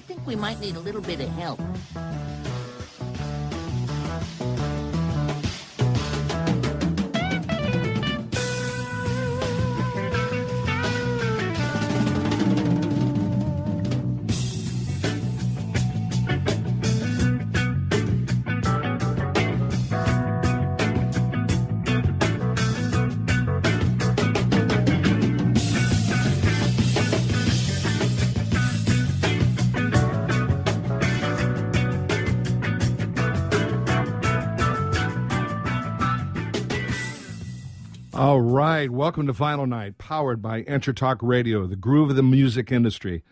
think we might need a little bit of help. All right, welcome to Final Night, powered by EnterTalk Radio, the groove of the music industry.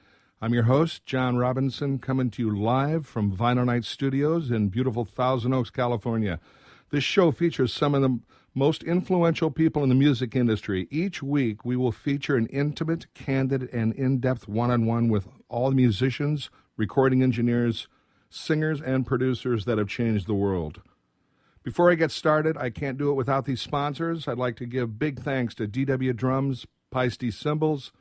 I'm your host, John Robinson, coming to you live from Vinyl Night Studios in beautiful Thousand Oaks, California. This show features some of the most influential people in the music industry. Each week, we will feature an intimate, candid, and in-depth one-on-one with all the musicians, recording engineers, singers, and producers that have changed the world. Before I get started, I can't do it without these sponsors. I'd like to give big thanks to DW Drums, Paiste Cymbals,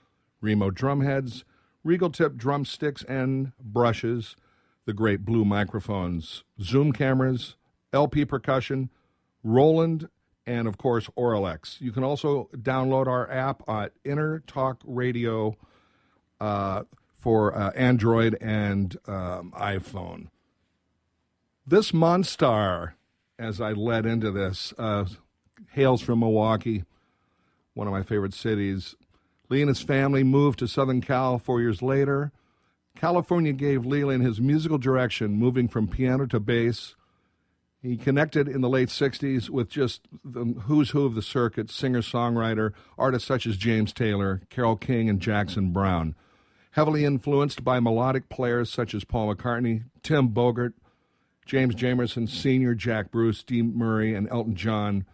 Remo Drumheads, Regal Tip Drumsticks and Brushes, the great Blue Microphones, Zoom Cameras, LP Percussion, Roland, and, of course, Auralex. You can also download our app at EnterTalk Radio for Android and iPhone. This Monstar, as I led into this, hails from Milwaukee, one of my favorite cities. Lee and his family moved to Southern Cal 4 years later. California gave Leland his musical direction, moving from piano to bass. He connected in the late 60s with just the who's who of the circuit, singer-songwriter, artists such as James Taylor, Carole King, and Jackson Browne. Heavily influenced by melodic players such as Paul McCartney, Tim Bogert, James Jamerson Sr., Jack Bruce, Dee Murray, and Elton John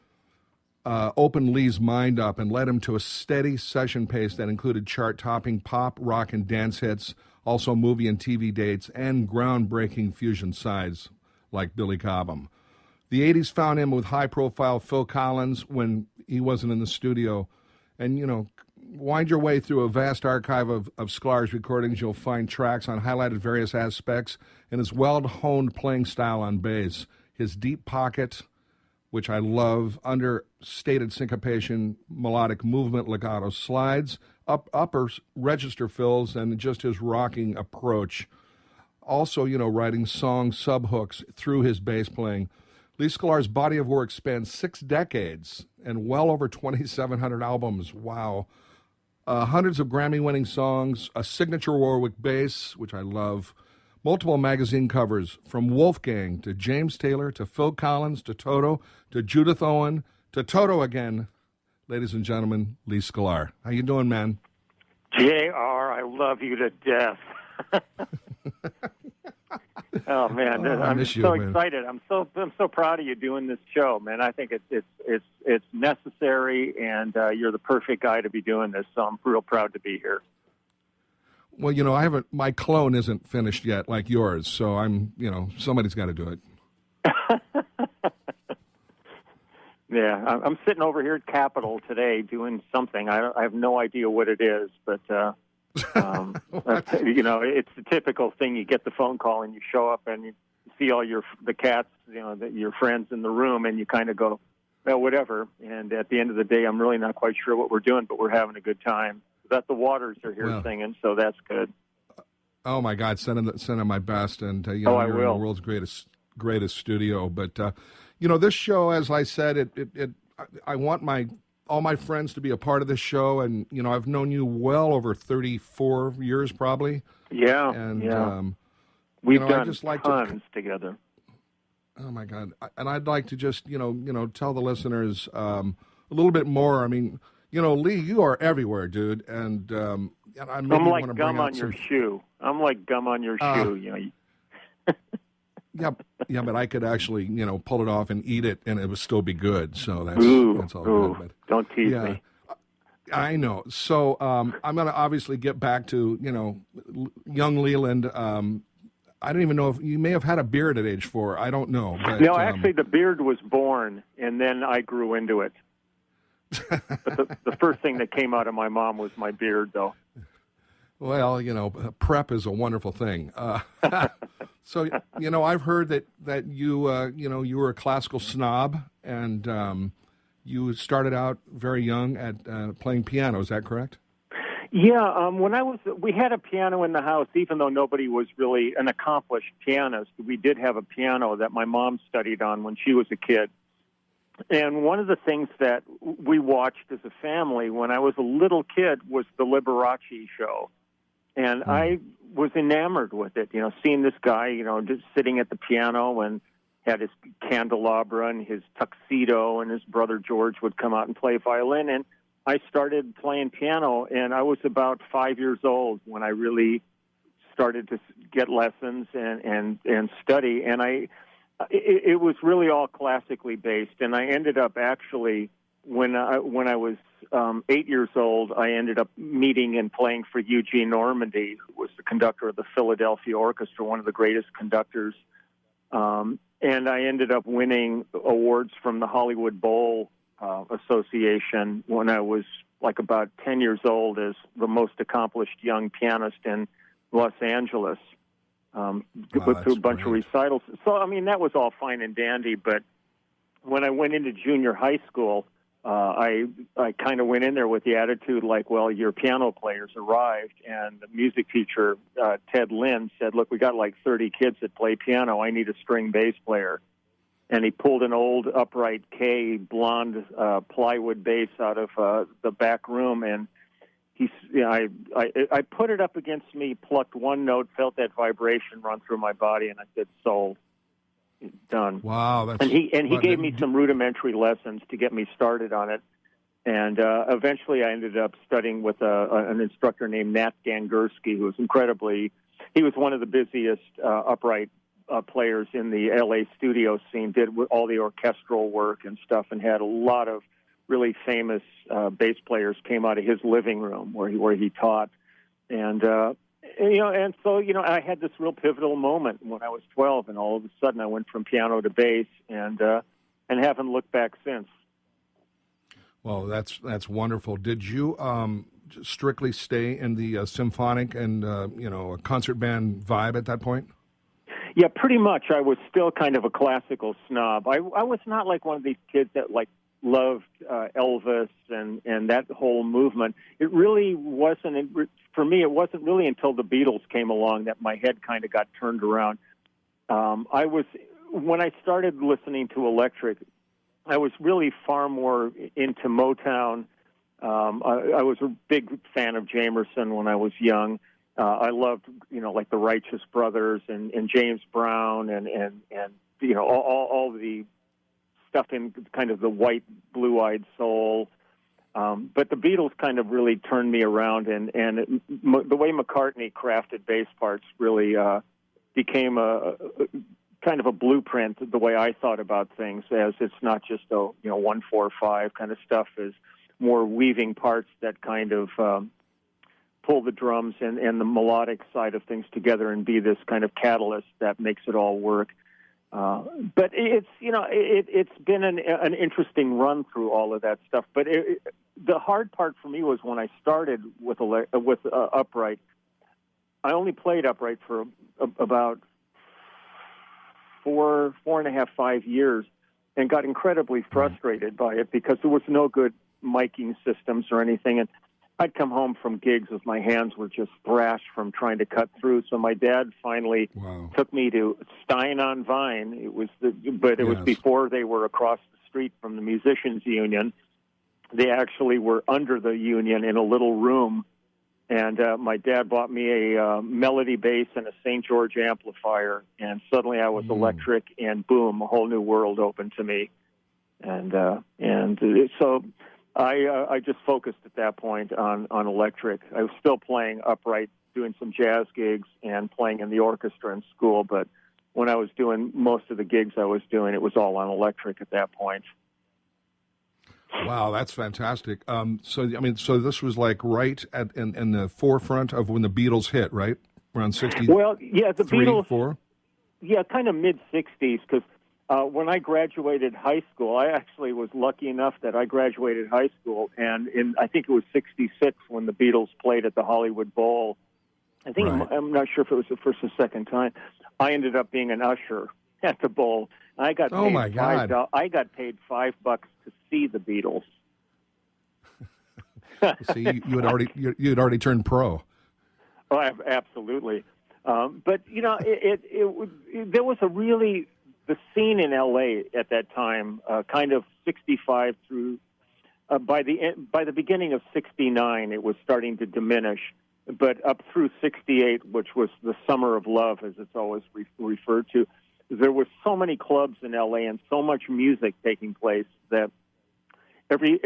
opened Lee's mind up and led him to a steady session pace that included chart-topping pop, rock, and dance hits, also movie and TV dates, and groundbreaking fusion sides like Billy Cobham. The 80s found him with high-profile Phil Collins when he wasn't in the studio. And, you know, wind your way through a vast archive of Sklar's recordings. You'll find tracks on highlighted various aspects and his well-honed playing style on bass. His deep pocket, which I love, understated syncopation, melodic movement, legato slides, upper register fills, and just his rocking approach. Also, you know, writing song subhooks through his bass playing. Lee Sklar's body of work spans 6 decades and well over 2,700 albums. Wow. Hundreds of Grammy-winning songs, a signature Warwick bass, which I love, multiple magazine covers, from Wolfgang to James Taylor to Phil Collins to Toto to Judith Owen to Toto again. Ladies and gentlemen, Lee Sklar. How you doing, man? JR, I love you to death. Oh man, I'm so excited. I'm so proud of you doing this show, man. I think it's necessary, and you're the perfect guy to be doing this. So I'm real proud to be here. Well, you know, my clone isn't finished yet, like yours. So somebody's got to do it. Yeah, I'm sitting over here at Capitol today doing something. I have no idea what it is, but. You know, it's the typical thing. You get the phone call and you show up and you see all the cats, you know, your friends in the room, and you kind of go, well, whatever. And at the end of the day, I'm really not quite sure what we're doing, but we're having a good time. That the Waters are here singing, so that's good. Oh my God, send them my best, and you're I will. In the world's greatest studio. But you know, this show, as I said, I want all my friends to be a part of this show, and you know, I've known you well over 34 years, probably. Yeah, and we've done tons together. Oh my God! And I'd like to just tell the listeners a little bit more. I mean, you know, Lee, you are everywhere, dude, and I'm like gum on your shoe. I'm like gum on your shoe. You know. Yeah, but I could actually, pull it off and eat it, and it would still be good. So that's all good. But, don't tease me. I know. So I'm going to obviously get back to, young Leland. I don't even know if you may have had a beard at age 4. I don't know. But, no, actually, the beard was born, and then I grew into it. But the first thing that came out of my mom was my beard, though. Well, prep is a wonderful thing. So, I've heard that you were a classical snob, and you started out very young at playing piano. Is that correct? Yeah, we had a piano in the house, even though nobody was really an accomplished pianist. We did have a piano that my mom studied on when she was a kid. And one of the things that we watched as a family when I was a little kid was the Liberace show. And I was enamored with it, seeing this guy, just sitting at the piano and had his candelabra and his tuxedo, and his brother George would come out and play violin. And I started playing piano, and I was about 5 years old when I really started to get lessons and study. And it was really all classically based. And I ended up actually, when I was 8 years old, I ended up meeting and playing for Eugene Normandy, who was the conductor of the Philadelphia Orchestra, one of the greatest conductors. And I ended up winning awards from the Hollywood Bowl Association when I was like about 10 years old as the most accomplished young pianist in Los Angeles. Through a bunch of recitals. So, that was all fine and dandy, but when I went into junior high school, I kind of went in there with the attitude like, well, your piano player's arrived, and the music teacher, Ted Lynn, said, look, we got like 30 kids that play piano. I need a string bass player. And he pulled an old upright K blonde plywood bass out of the back room, and I put it up against me, plucked one note, felt that vibration run through my body, and I said, sold. Done. Wow. And he gave me some rudimentary lessons to get me started on it. And eventually I ended up studying with an instructor named Nat Gangursky, who was he was one of the busiest upright players in the L.A. studio scene, did all the orchestral work and stuff, and had a lot of really famous bass players came out of his living room where he taught. And so I had this real pivotal moment when I was 12, and all of a sudden I went from piano to bass, and haven't looked back since. Well, that's wonderful. Did you strictly stay in the symphonic and a concert band vibe at that point? Yeah, pretty much. I was still kind of a classical snob. I was not like one of these kids that loved Elvis and that whole movement. It really wasn't, for me, it wasn't really until the Beatles came along that my head kind of got turned around. When I started listening to electric, I was really far more into Motown. I was a big fan of Jamerson when I was young. I loved, like the Righteous Brothers and James Browne and all the stuff in kind of the white, blue-eyed soul. But the Beatles kind of really turned me around, and the way McCartney crafted bass parts really became a kind of a blueprint, the way I thought about things, as it's not just a 1-4-5 kind of stuff, is more weaving parts that kind of pull the drums and the melodic side of things together and be this kind of catalyst that makes it all work. But it's been an interesting run through all of that stuff. But the hard part for me was when I started with upright. I only played upright for about 4.5, 5 years, and got incredibly frustrated by it because there was no good miking systems or anything. And I'd come home from gigs as my hands were just thrashed from trying to cut through. So my dad finally took me to Stein on Vine. It was before they were across the street from the Musicians Union. They actually were under the union in a little room. And my dad bought me a Melody bass and a St. George amplifier. And suddenly I was electric, and boom, a whole new world opened to me. And so I just focused at that point on electric. I was still playing upright, doing some jazz gigs and playing in the orchestra in school, but when I was doing most of the gigs I was doing, it was all on electric at that point. Wow, that's fantastic. So this was like right in the forefront of when the Beatles hit, right? Around 60. Well, yeah, the Beatles. 4? Yeah, kind of mid-'60s, because when I graduated high school, I actually was lucky enough that I graduated high school, and I think it was '66 when the Beatles played at the Hollywood Bowl I think Right. I'm not sure if it was the first or second time. I ended up being an usher at the bowl. I got paid Oh, my God. I got paid $5 to see the Beatles. See, you had already turned pro. Oh, absolutely. But there was the scene in L.A. at that time, kind of 65 through by the beginning of 69, it was starting to diminish. But up through 68, which was the summer of love, as it's always referred to, there were so many clubs in L.A. and so much music taking place that every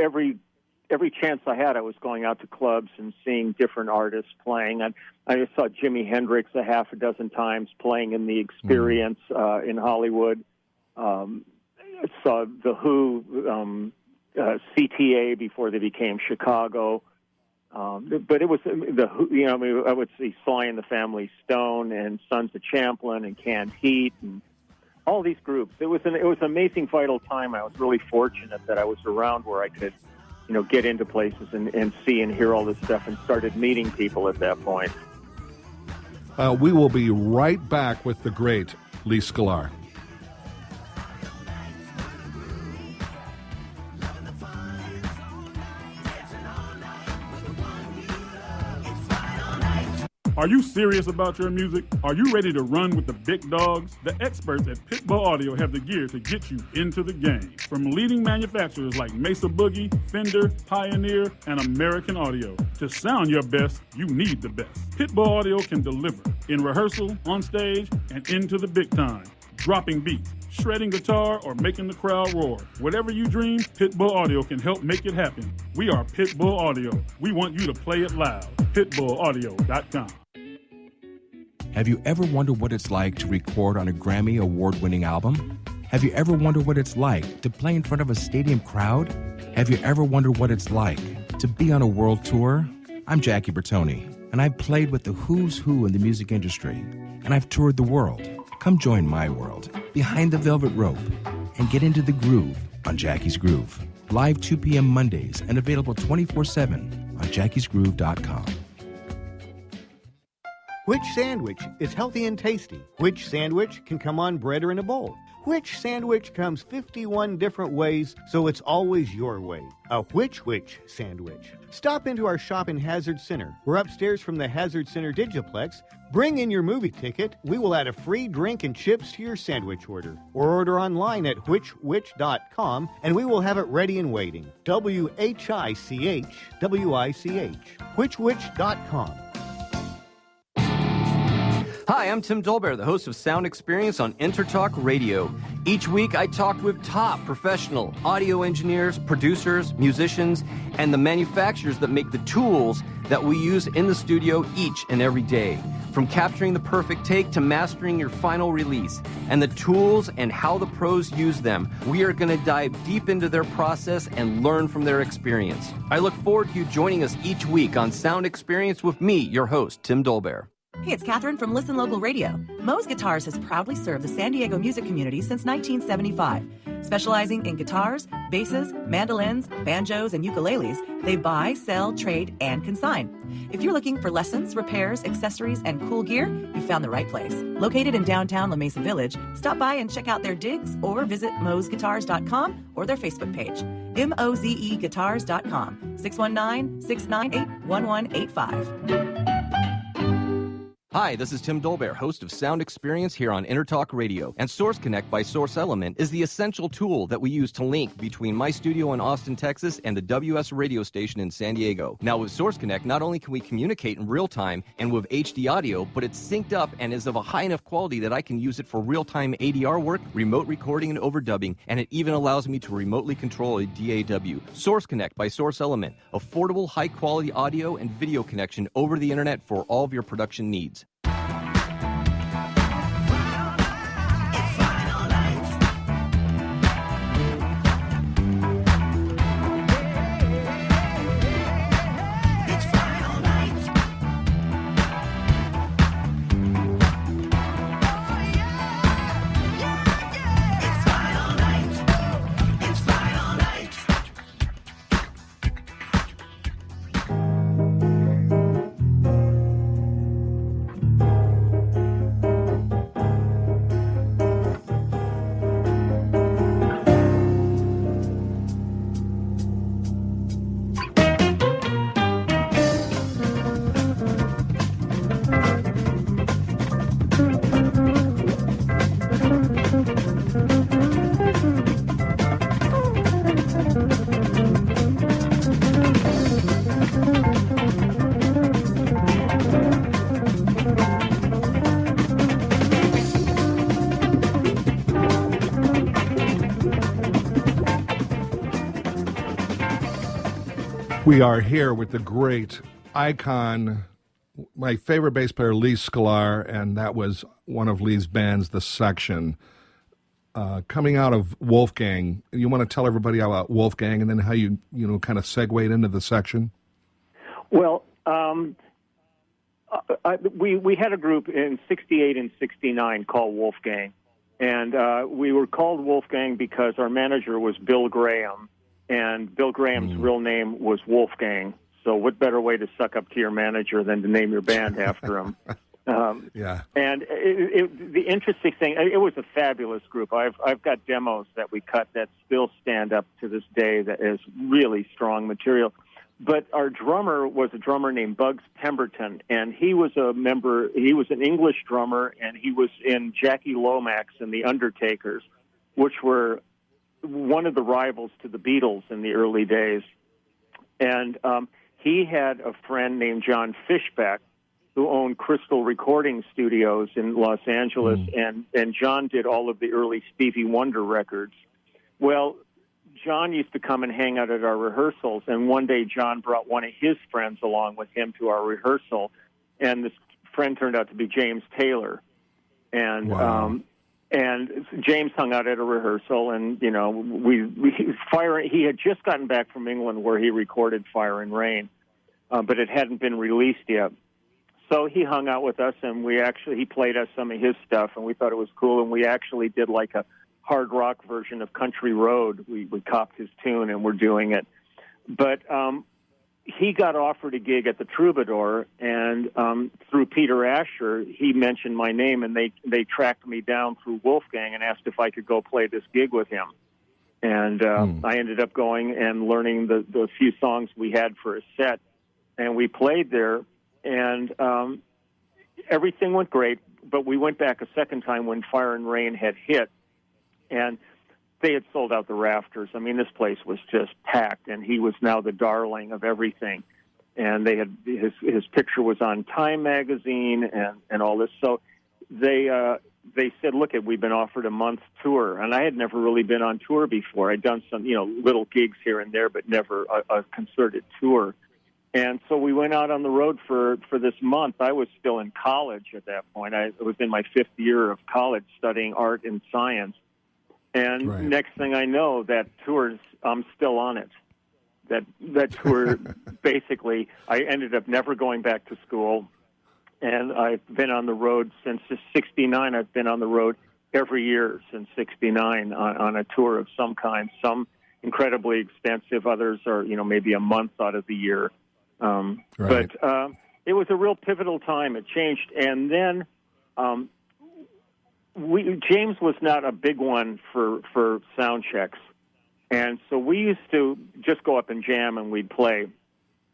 chance I had, I was going out to clubs and seeing different artists playing. I just saw Jimi Hendrix a half a dozen times playing in the Experience in Hollywood. I saw The Who, CTA before they became Chicago. But it was I would see Sly and the Family Stone and Sons of Champlin and Canned Heat and all these groups. It was an amazing, vital time. I was really fortunate that I was around where I could, get into places and see and hear all this stuff, and started meeting people at that point. We will be right back with the great Lee Sklar. Are you serious about your music? Are you ready to run with the big dogs? The experts at Pitbull Audio have the gear to get you into the game. From leading manufacturers like Mesa Boogie, Fender, Pioneer, and American Audio. To sound your best, you need the best. Pitbull Audio can deliver in rehearsal, on stage, and into the big time. Dropping beats, shredding guitar, or making the crowd roar. Whatever you dream, Pitbull Audio can help make it happen. We are Pitbull Audio. We want you to play it loud. PitbullAudio.com. Have you ever wondered what it's like to record on a Grammy award-winning album? Have you ever wondered what it's like to play in front of a stadium crowd? Have you ever wondered what it's like to be on a world tour? I'm Jackie Bertoni, and I've played with the who's who in the music industry, and I've toured the world. Come join my world, behind the velvet rope, and get into the groove on Jackie's Groove. Live 2 p.m. Mondays and available 24/7 on jackiesgroove.com. Which sandwich is healthy and tasty? Which sandwich can come on bread or in a bowl? Which sandwich comes 51 different ways, so it's always your way? A which sandwich. Stop into our shop in Hazard Center. We're upstairs from the Hazard Center Digiplex. Bring in your movie ticket. We will add a free drink and chips to your sandwich order. Or order online at which.com, and we will have it ready and waiting. WHICH, which.com. Hi, I'm Tim Dolbear, the host of Sound Experience on Intertalk Radio. Each week, I talk with top professional audio engineers, producers, musicians, and the manufacturers that make the tools that we use in the studio each and every day. From capturing the perfect take to mastering your final release, and the tools and how the pros use them, we are going to dive deep into their process and learn from their experience. I look forward to you joining us each week on Sound Experience with me, your host, Tim Dolbear. Hey, it's Catherine from Listen Local Radio. Moe's Guitars has proudly served the San Diego music community since 1975. Specializing in guitars, basses, mandolins, banjos, and ukuleles, they buy, sell, trade, and consign. If you're looking for lessons, repairs, accessories, and cool gear, you found the right place. Located in downtown La Mesa Village, stop by and check out their digs or visit moesguitars.com or their Facebook page. mozeguitars.com, 619-698-1185. Hi, this is Tim Dolbear, host of Sound Experience here on Intertalk Radio. And Source Connect by Source Element is the essential tool that we use to link between my studio in Austin, Texas, and the WS radio station in San Diego. Now, with Source Connect, not only can we communicate in real time and with HD audio, but it's synced up and is of a high enough quality that I can use it for real-time ADR work, remote recording, and overdubbing, and it even allows me to remotely control a DAW. Source Connect by Source Element, affordable, high-quality audio and video connection over the internet for all of your production needs. We are here with the great icon, my favorite bass player, Lee Sklar, and that was one of Lee's bands, The Section. Coming out of Wolfgang, you want to tell everybody about Wolfgang and then how you kind of segued into The Section? Well, we had a group in 68 and 69 called Wolfgang, and we were called Wolfgang because our manager was Bill Graham, and Bill Graham's real name was Wolfgang. So what better way to suck up to your manager than to name your band after him? Yeah. And the interesting thing, it was a fabulous group. I've got demos that we cut that still stand up to this day that is really strong material. But our drummer was a drummer named Bugs Pemberton, and he was an English drummer, and he was in Jackie Lomax and the Undertakers, which were one of the rivals to the Beatles in the early days. And he had a friend named John Fishback who owned Crystal Recording Studios in Los Angeles, and John did all of the early Stevie Wonder records. Well, John used to come and hang out at our rehearsals, and one day John brought one of his friends along with him to our rehearsal, and this friend turned out to be James Taylor. And wow. And James hung out at a rehearsal, and, he had just gotten back from England where he recorded Fire and Rain, but it hadn't been released yet. So he hung out with us, and he played us some of his stuff, and we thought it was cool, and we actually did like a hard rock version of Country Road. We copped his tune, and we're doing it. But he got offered a gig at the Troubadour, and through Peter Asher, he mentioned my name, and they tracked me down through Wolfgang and asked if I could go play this gig with him. And I ended up going and learning the few songs we had for a set, and we played there, and everything went great, but we went back a second time when Fire and Rain had hit, and they had sold out the rafters. I mean, this place was just packed, and he was now the darling of everything. And they had his picture was on Time magazine and all this. So they said, "Look, we've been offered a month tour," and I had never really been on tour before. I'd done some little gigs here and there, but never a concerted tour. And so we went out on the road for this month. I was still in college at that point. I was in my 5th year of college studying art and science. And next thing I know, that tour, I'm still on it. That tour, basically, I ended up never going back to school. And I've been on the road since 69. I've been on the road every year since 69 on a tour of some kind. Some incredibly expensive. Others are, maybe a month out of the year. But it was a real pivotal time. It changed. And then James was not a big one for sound checks. And so we used to just go up and jam and we'd play.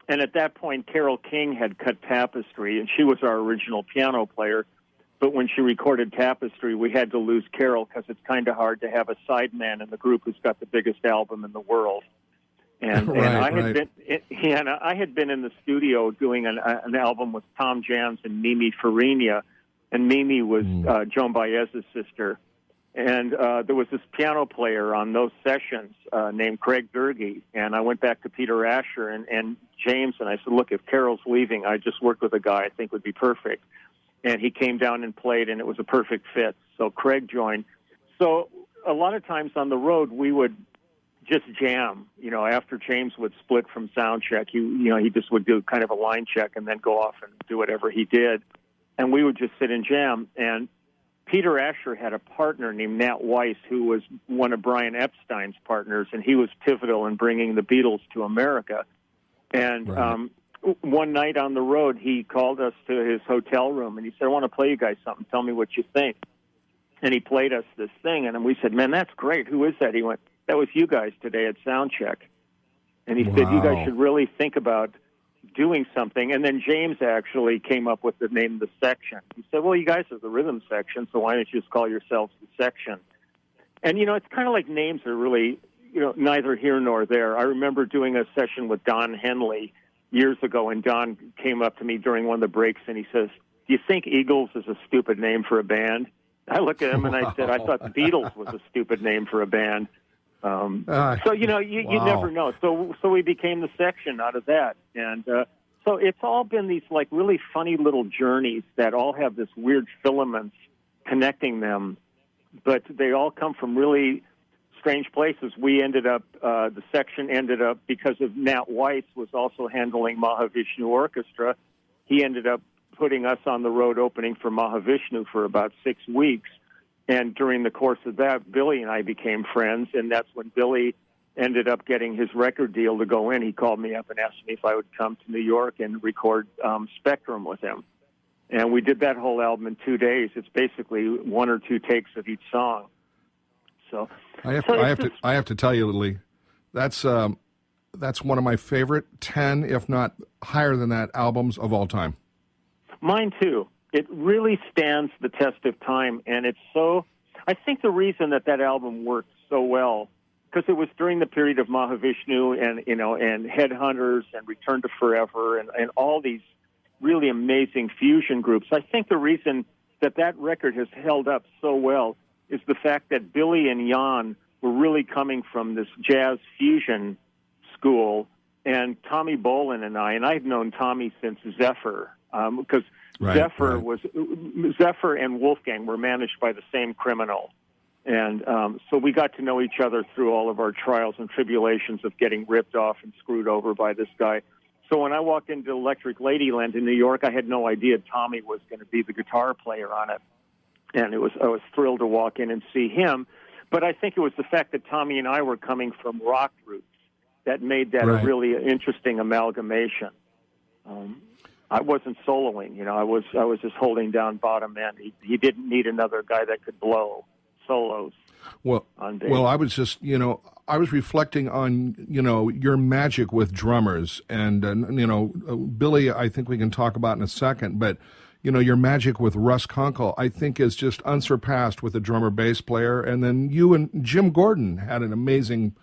And at that point, Carole King had cut Tapestry, and she was our original piano player. But when she recorded Tapestry, we had to lose Carole because it's kind of hard to have a sideman in the group who's got the biggest album in the world. And I had been in the studio doing an album with Tom Jans and Mimi Farina, and Mimi was Joan Baez's sister. And there was this piano player on those sessions named Craig Durgee, and I went back to Peter Asher and James, and I said, "Look, if Carol's leaving, I just worked with a guy I think would be perfect." And he came down and played, and it was a perfect fit. So Craig joined. So a lot of times on the road, we would just jam. After James would split from sound check, he just would do kind of a line check and then go off and do whatever he did. And we would just sit and jam. And Peter Asher had a partner named Nat Weiss, who was one of Brian Epstein's partners, and he was pivotal in bringing the Beatles to America. And one night on the road, he called us to his hotel room, and he said, "I want to play you guys something. Tell me what you think." And he played us this thing, and we said, "Man, that's great. Who is that?" He went, "That was you guys today at Soundcheck." And he said, "You guys should really think about doing something." And then James actually came up with the name The Section. He said, "Well, you guys are the rhythm section, so why don't you just call yourselves The Section?" And, it's kind of like names are really, neither here nor there. I remember doing a session with Don Henley years ago, and Don came up to me during one of the breaks, and he says, "Do you think Eagles is a stupid name for a band?" I looked at him, and I said, "I thought the Beatles was a stupid name for a band." So you Wow. never know. So we became the section out of that, and so it's all been these like really funny little journeys that all have this weird filaments connecting them, but they all come from really strange places. We ended up the section ended up because of Nat Weiss was also handling Mahavishnu Orchestra. He ended up putting us on the road opening for Mahavishnu for about 6 weeks. And during the course of that, Billy and I became friends, and that's when Billy ended up getting his record deal to go in. He called me up and asked me if I would come to New York and record Spectrum with him. And we did that whole album in 2 days. It's basically 1 or 2 takes of each song. So I have to tell you, Lee, that's one of my favorite 10, if not higher than that, albums of all time. Mine too. It really stands the test of time, and it's so. I think the reason that album worked so well because it was during the period of Mahavishnu and Headhunters and Return to Forever and all these really amazing fusion groups. I think the reason that record has held up so well is the fact that Billy and Jan were really coming from this jazz fusion school, and Tommy Bolin and I've known Tommy since Zephyr, because Zephyr and Wolfgang were managed by the same criminal. And so we got to know each other through all of our trials and tribulations of getting ripped off and screwed over by this guy. So when I walked into Electric Ladyland in New York, I had no idea Tommy was going to be the guitar player on it. And I was thrilled to walk in and see him. But I think it was the fact that Tommy and I were coming from rock roots that made that a really interesting amalgamation. I wasn't soloing, I was just holding down bottom end. He didn't need another guy that could blow solos. On bass. Well, I was just, I was reflecting on, your magic with drummers, and Billy, I think we can talk about in a second, but your magic with Russ Kunkel, I think, is just unsurpassed with a drummer bass player. And then you and Jim Gordon had an amazing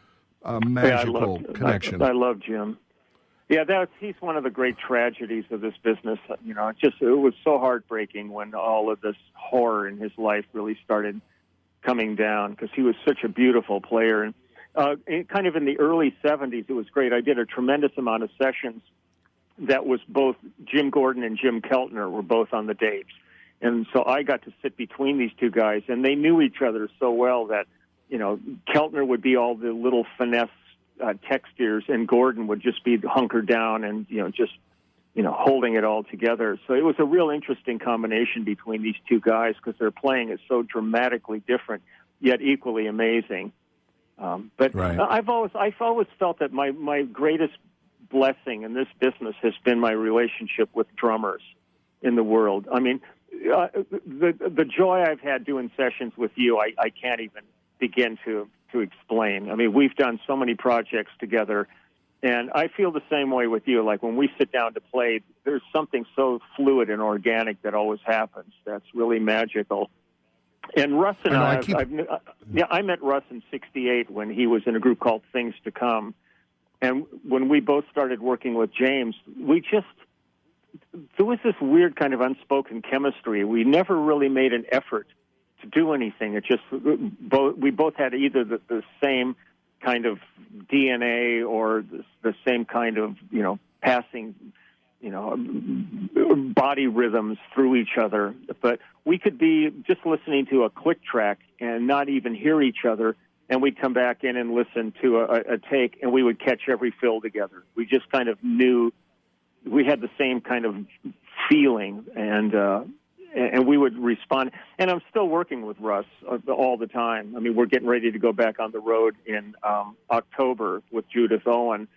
magical connection. I love Jim. Yeah, he's one of the great tragedies of this business. It was so heartbreaking when all of this horror in his life really started coming down, because he was such a beautiful player. And kind of in the early 70s, it was great. I did a tremendous amount of sessions that was both Jim Gordon and Jim Keltner were both on the tapes. And so I got to sit between these two guys, and they knew each other so well that, Keltner would be all the little finesse textures, and Gordon would just be hunkered down and, holding it all together. So it was a real interesting combination between these two guys, because their playing is so dramatically different, yet equally amazing. I've always felt that my greatest blessing in this business has been my relationship with drummers in the world. I mean, the joy I've had doing sessions with you, I can't even begin to explain. I mean, we've done so many projects together, and I feel the same way with you. Like when we sit down to play, there's something so fluid and organic that always happens. That's really magical. And Russ and I met Russ in '68 when he was in a group called Things to Come. And when we both started working with James, there was this weird kind of unspoken chemistry. We never really made an effort to do anything. It just, we both had either the same kind of DNA or the same kind of, passing, body rhythms through each other. But we could be just listening to a click track and not even hear each other, and we'd come back in and listen to a take, and we would catch every fill together. We just kind of knew we had the same kind of feeling, and we would respond. And I'm still working with Russ all the time. I mean, we're getting ready to go back on the road in October with Judith Owen,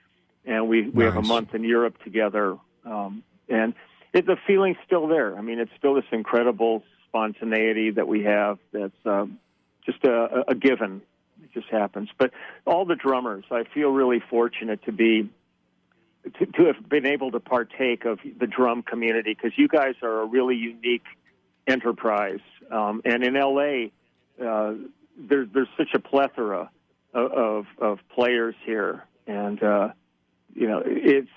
and we have a month in Europe together. And the feeling's still there. I mean, it's still this incredible spontaneity that we have that's just a given. It just happens. But all the drummers, I feel really fortunate to have been able to partake of the drum community, because you guys are a really unique enterprise. And in L.A., there's such a plethora of players here, and it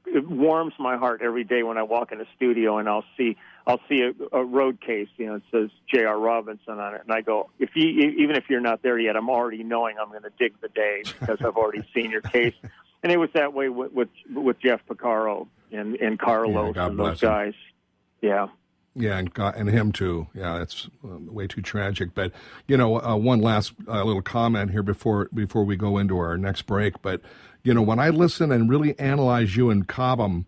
it warms my heart every day when I walk in a studio and I'll see a road case, it says J.R. Robinson on it, and I go, even if you're not there yet, I'm already knowing I'm going to dig the day because I've already seen your case. And it was that way with Jeff Porcaro and Carlos and those guys. Yeah. Yeah, and him too. Yeah, that's way too tragic. But one last little comment here before we go into our next break. But when I listen and really analyze you and Cobham,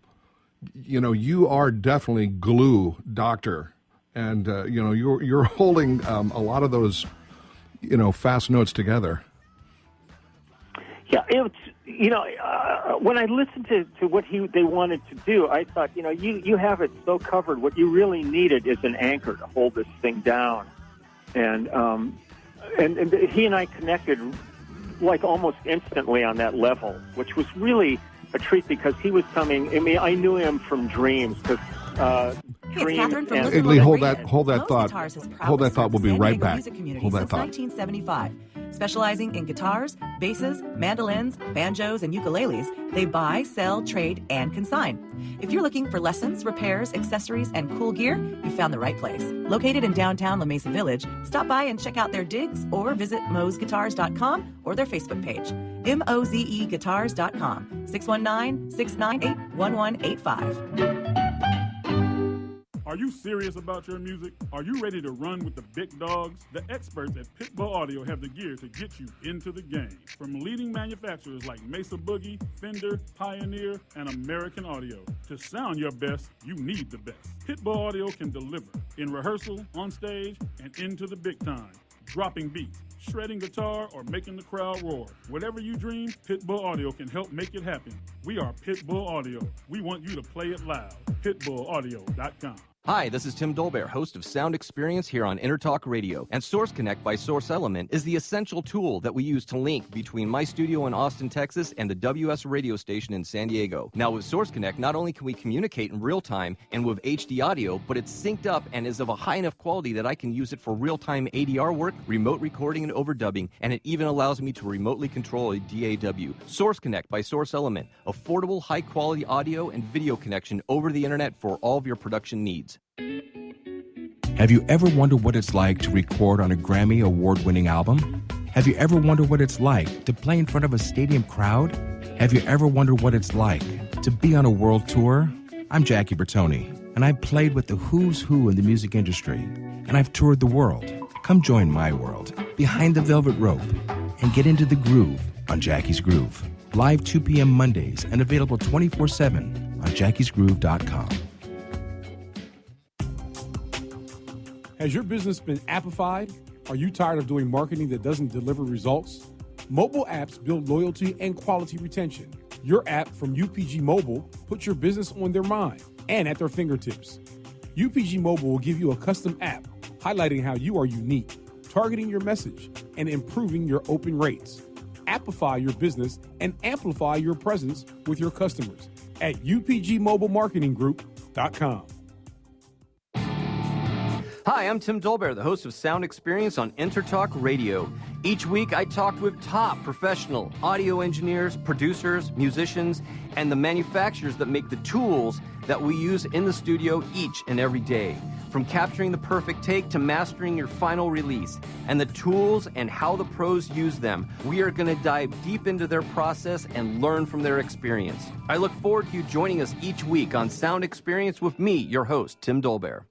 you are definitely glue, doctor, and you're holding a lot of those fast notes together. Yeah, it's when I listened to what they wanted to do, I thought, you have it so covered. What you really needed is an anchor to hold this thing down, and he and I connected like almost instantly on that level, which was really a treat because he was coming. I mean, I knew him from Dreams because. Dreams and Lee, hold that thought. Hold that thought. We'll be right back. Hold that thought. 1975. Specializing in guitars, basses, mandolins, banjos, and ukuleles, they buy, sell, trade, and consign. If you're looking for lessons, repairs, accessories, and cool gear, you found the right place. Located in downtown La Mesa Village, stop by and check out their digs or visit mozeguitars.com or their Facebook page. mozeguitars.com, 619-698-1185. Are you serious about your music? Are you ready to run with the big dogs? The experts at Pitbull Audio have the gear to get you into the game. From leading manufacturers like Mesa Boogie, Fender, Pioneer, and American Audio. To sound your best, you need the best. Pitbull Audio can deliver in rehearsal, on stage, and into the big time. Dropping beats, shredding guitar, or making the crowd roar. Whatever you dream, Pitbull Audio can help make it happen. We are Pitbull Audio. We want you to play it loud. PitbullAudio.com. Hi, this is Tim Dolbear, host of Sound Experience here on Intertalk Radio. And Source Connect by Source Element is the essential tool that we use to link between my studio in Austin, Texas, and the WS radio station in San Diego. Now, with Source Connect, not only can we communicate in real time and with HD audio, but it's synced up and is of a high enough quality that I can use it for real-time ADR work, remote recording, and overdubbing, and it even allows me to remotely control a DAW. Source Connect by Source Element, affordable, high-quality audio and video connection over the internet for all of your production needs. Have you ever wondered what it's like to record on a Grammy award-winning album? Have you ever wondered what it's like to play in front of a stadium crowd? Have you ever wondered what it's like to be on a world tour? I'm Jackie Bertoni, and I've played with the who's who in the music industry, and I've toured the world. Come join my world, behind the velvet rope, and get into the groove on Jackie's Groove. Live 2 p.m. Mondays and available 24/7 on jackiesgroove.com. Has your business been appified? Are you tired of doing marketing that doesn't deliver results? Mobile apps build loyalty and quality retention. Your app from UPG Mobile puts your business on their mind and at their fingertips. UPG Mobile will give you a custom app highlighting how you are unique, targeting your message, and improving your open rates. Appify your business and amplify your presence with your customers at upgmobilemarketinggroup.com. Hi, I'm Tim Dolbear, the host of Sound Experience on Intertalk Radio. Each week, I talk with top professional audio engineers, producers, musicians, and the manufacturers that make the tools that we use in the studio each and every day. From capturing the perfect take to mastering your final release, and the tools and how the pros use them, we are going to dive deep into their process and learn from their experience. I look forward to you joining us each week on Sound Experience with me, your host, Tim Dolbear.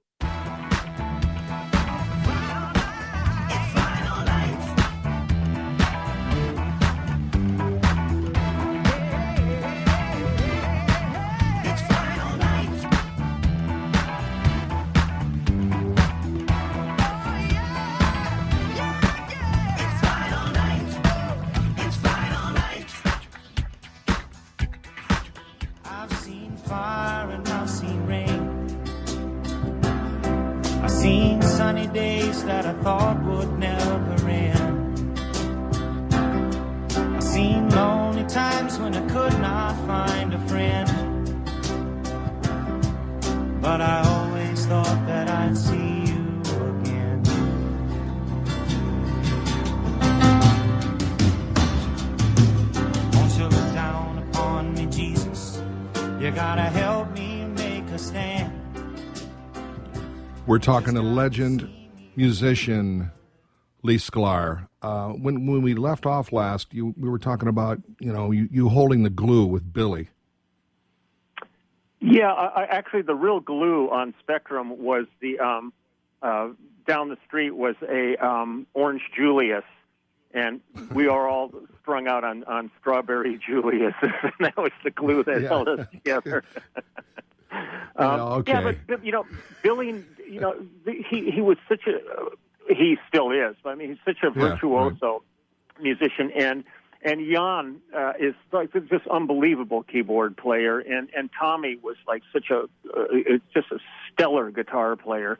That I thought would never end. I've seen lonely times when I could not find a friend, but I always thought that I'd see you again. Won't you look down upon me, Jesus? You gotta help me make a stand. We're talking to legend musician Lee Sklar. When we left off last, we were talking about you holding the glue with Billy. Yeah, actually, the real glue on Spectrum was the down the street was a Orange Julius, and we are all strung out on Strawberry Julius, and that was the glue that held us together. Okay. Yeah, but Billy, he was such a, he still is. But I mean, he's such a virtuoso musician, and Jan is like this unbelievable keyboard player, and Tommy was like such just a stellar guitar player.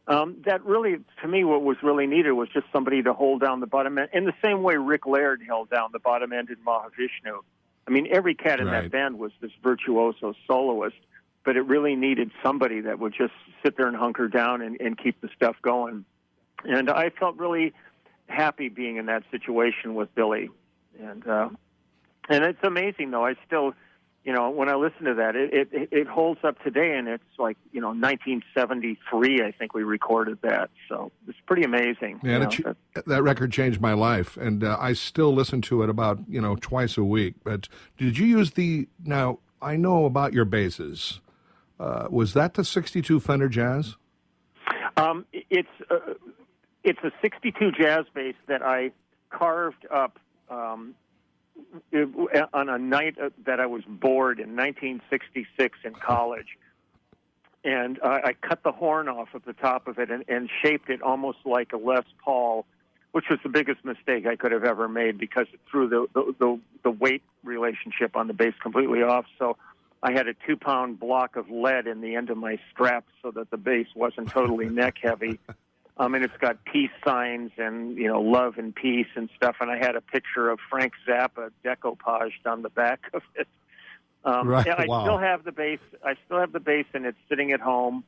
That really, to me, what was really needed was just somebody to hold down the bottom end, in the same way Rick Laird held down the bottom end in Mahavishnu. I mean, every cat in that band was this virtuoso soloist, but it really needed somebody that would just sit there and hunker down and keep the stuff going. And I felt really happy being in that situation with Billy. And it's amazing, though. I still, when I listen to that, it holds up today, and it's like, 1973, I think we recorded that. So it's pretty amazing. Yeah, that record changed my life, and I still listen to it about, twice a week. But did you use now, I know about your basses. Was that the 62 Fender Jazz? It's a 62 Jazz bass that I carved up on a night that I was bored in 1966 in college. And I cut the horn off at the top of it and shaped it almost like a Les Paul, which was the biggest mistake I could have ever made because it threw the weight relationship on the bass completely off. So I had a 2-pound block of lead in the end of my strap so that the bass wasn't totally neck heavy. And it's got peace signs and, love and peace and stuff. And I had a picture of Frank Zappa decoupaged on the back of it. Right. I Wow. still have the bass. And it's sitting at home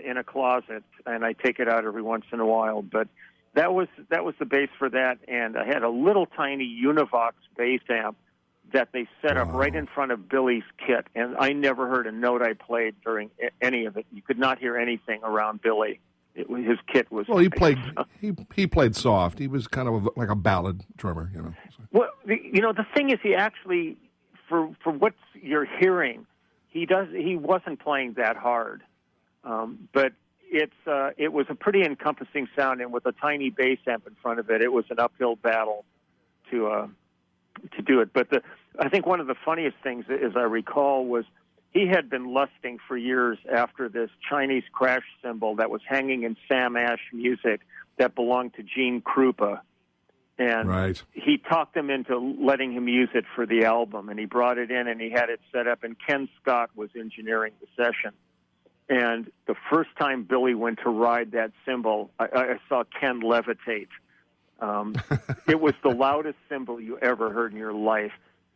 in a closet, and I take it out every once in a while. But that was the bass for that. And I had a little tiny Univox bass amp that they set up right in front of Billy's kit. And I never heard a note I played during any of it. You could not hear anything around Billy. His kit was. Well, he played. He played soft. He was kind of like a ballad drummer, So. Well, the thing is, he actually, for what you're hearing, he wasn't playing that hard, but it was a pretty encompassing sound, and with a tiny bass amp in front of it, it was an uphill battle to do it. But I think one of the funniest things, as I recall, was he had been lusting for years after this Chinese crash cymbal that was hanging in Sam Ash music that belonged to Gene Krupa. And he talked him into letting him use it for the album, and he brought it in and he had it set up, and Ken Scott was engineering the session. And the first time Billy went to ride that cymbal, I saw Ken levitate. It was the loudest cymbal you ever heard in your life.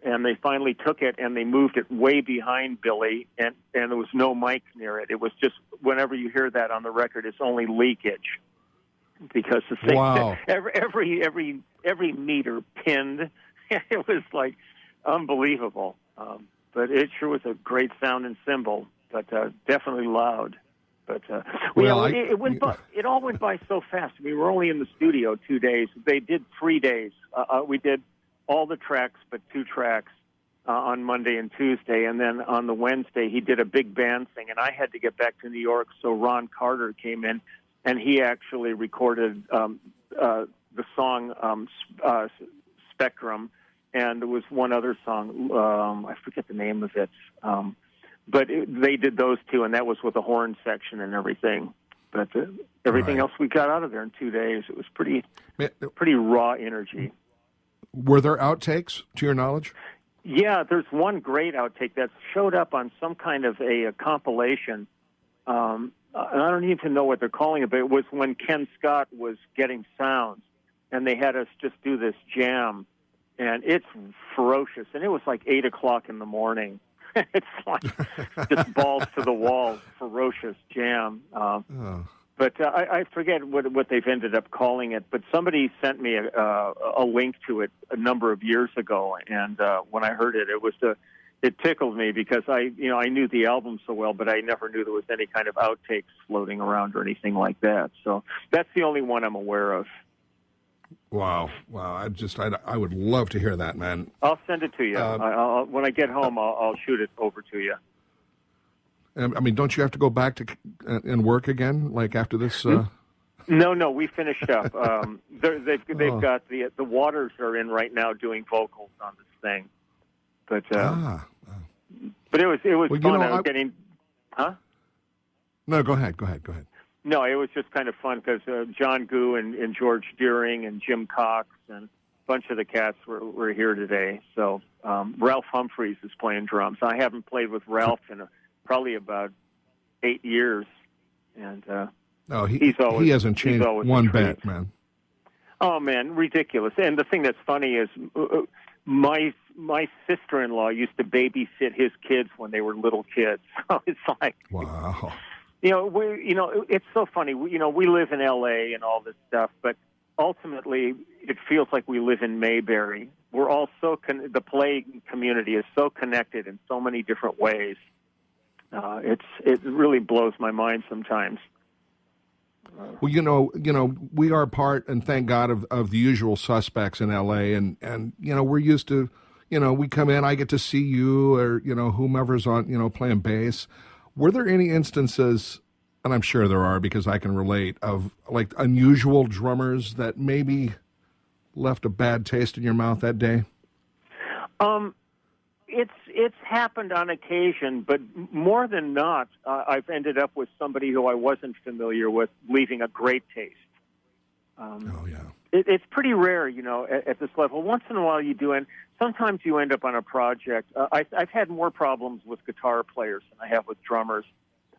And they finally took it and they moved it way behind Billy, and there was no mic near it. It was just, whenever you hear that on the record, it's only leakage because the thing, every meter pinned. It was like unbelievable. But it sure was a great sounding cymbal, but definitely loud. But it all went by so fast. We were only in the studio 2 days. They did 3 days. We did all the tracks but 2 tracks on Monday and Tuesday, and then on the Wednesday he did a big band thing, and I had to get back to New York, so Ron Carter came in, and he actually recorded the song Spectrum, and there was one other song, I forget the name of it, but they did those 2, and that was with a horn section and everything. But everything else we got out of there in 2 days. It was pretty raw energy. Were there outtakes, to your knowledge? Yeah, there's one great outtake that showed up on some kind of a compilation. And I don't even know what they're calling it, but it was when Ken Scott was getting sounds, and they had us just do this jam. And it's ferocious. And it was like 8 o'clock in the morning. It's like just balls to the wall, ferocious jam. But I forget what they've ended up calling it. But somebody sent me a link to it a number of years ago, and when I heard it, it it tickled me because I knew the album so well, but I never knew there was any kind of outtakes floating around or anything like that. So that's the only one I'm aware of. Wow. I would love to hear that, man. I'll send it to you. When I get home, I'll shoot it over to you. I mean, don't you have to go back to and work again, like after this? No, we finished up. They've got the Waters are in right now doing vocals on this thing, but it was well, fun. I was getting, huh? No, go ahead. No, it was just kind of fun because John Gu and George Deering and Jim Cox and a bunch of the cats were here today. So Ralph Humphreys is playing drums. I haven't played with Ralph in probably about 8 years, and he hasn't changed one bit, man. Oh man, ridiculous! And the thing that's funny is my sister-in-law used to babysit his kids when they were little kids. So it's like, wow. It's so funny. We live in L.A. and all this stuff, but ultimately, it feels like we live in Mayberry. We're all the play community is so connected in so many different ways. It really blows my mind sometimes. Well, we are part, and thank God, of the usual suspects in L.A., and we're used to, we come in, I get to see you or, whomever's on, playing bass. Were there any instances, and I'm sure there are because I can relate, of like unusual drummers that maybe left a bad taste in your mouth that day? It's happened on occasion, but more than not, I've ended up with somebody who I wasn't familiar with leaving a great taste. It's pretty rare, at this level. Once in a while you do, and sometimes you end up on a project. I've had more problems with guitar players than I have with drummers,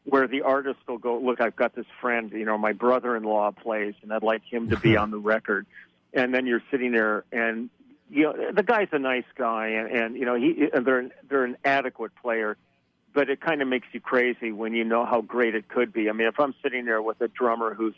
where the artist will go, look, I've got this friend, my brother-in-law plays, and I'd like him to be on the record. And then you're sitting there, and the guy's a nice guy, and they're an adequate player, but it kind of makes you crazy when you know how great it could be. I mean, if I'm sitting there with a drummer whose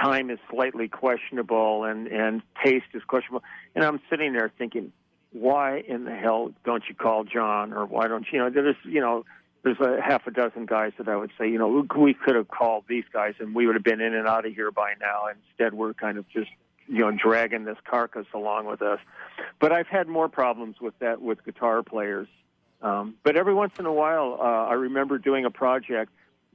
time is slightly questionable and taste is questionable, and I'm sitting there thinking, why in the hell don't you call John, or why don't you? There's a half a dozen guys that I would say, we could have called these guys and we would have been in and out of here by now. Instead, we're kind of just dragging this carcass along with us. But I've had more problems with that with guitar players. But every once in a while, I remember doing a project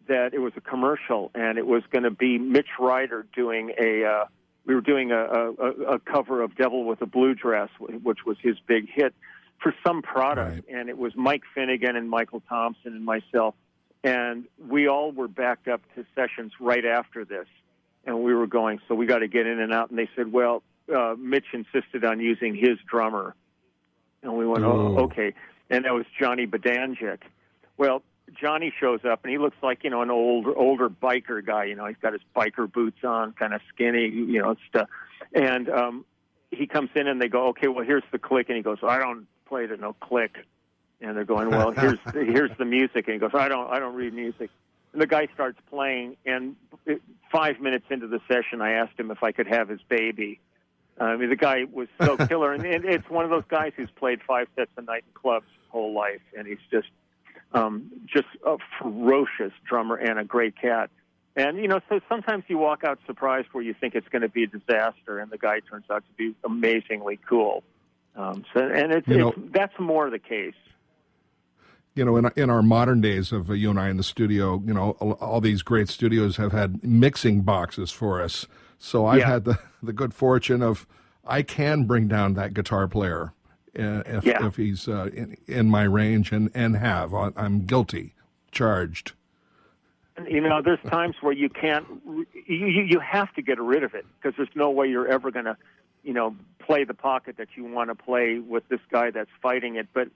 that it was a commercial, and it was going to be Mitch Ryder doing we were doing a cover of Devil with a Blue Dress, which was his big hit, for some product. Right. And it was Mike Finnegan and Michael Thompson and myself. And we all were backed up to sessions right after this. And we were going, so we got to get in and out. And they said, well, Mitch insisted on using his drummer. And we went, oh, okay. And that was Johnny Badanjik. Well, Johnny shows up, and he looks like, an older biker guy. He's got his biker boots on, kind of skinny, stuff. And he comes in, and they go, okay, well, here's the click. And he goes, I don't play to no click. And they're going, well, here's the music. And he goes, I don't read music. And the guy starts playing, and 5 minutes into the session, I asked him if I could have his baby. I mean, the guy was so killer. And it's one of those guys who's played 5 sets a night in clubs his whole life, and he's just a ferocious drummer and a great cat. And, so sometimes you walk out surprised where you think it's going to be a disaster, and the guy turns out to be amazingly cool. That's more the case. In our modern days of you and I in the studio, all these great studios have had mixing boxes for us. So I've had the good fortune of I can bring down that guitar player if he's in my range and have. I'm guilty, charged. There's times where you can't, you have to get rid of it because there's no way you're ever going to, play the pocket that you want to play with this guy that's fighting it. But